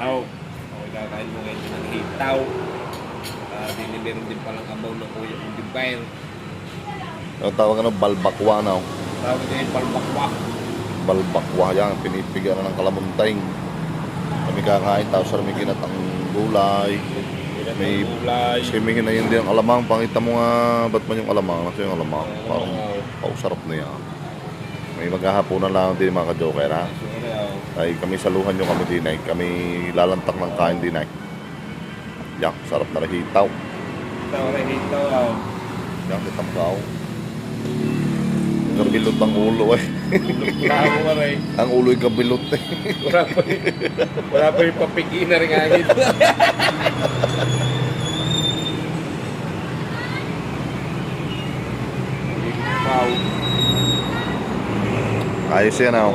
Aw, okay, kakain mo ngayon ng hitaw. Meron din palang abaw ng kuya ng Dimpire. Ang tawag ano, balbakwa na. Tawag din yung palbakwa. Balbakwa yan, pinipiga na ng kalamuntay. Kami kakain, tapos may ginatang gulay. May swimmingin na yun din ang alamang. Pangita mo nga, ba't man yung alamang? Nasa yung alamang? Parang pausarap na yan. May maghahaponan lang din mga ka-joker ha. Ay kami saluhan nyo kami din ay. Kami lalantak ng kain din ay. Yan, sarap na hitaw. Hitaw. Yan, itambaw. Kabilot ang ulo eh. Ang ulo yung kabilot eh. Wala pa yung papigi na rin agad. Ayos yan ah.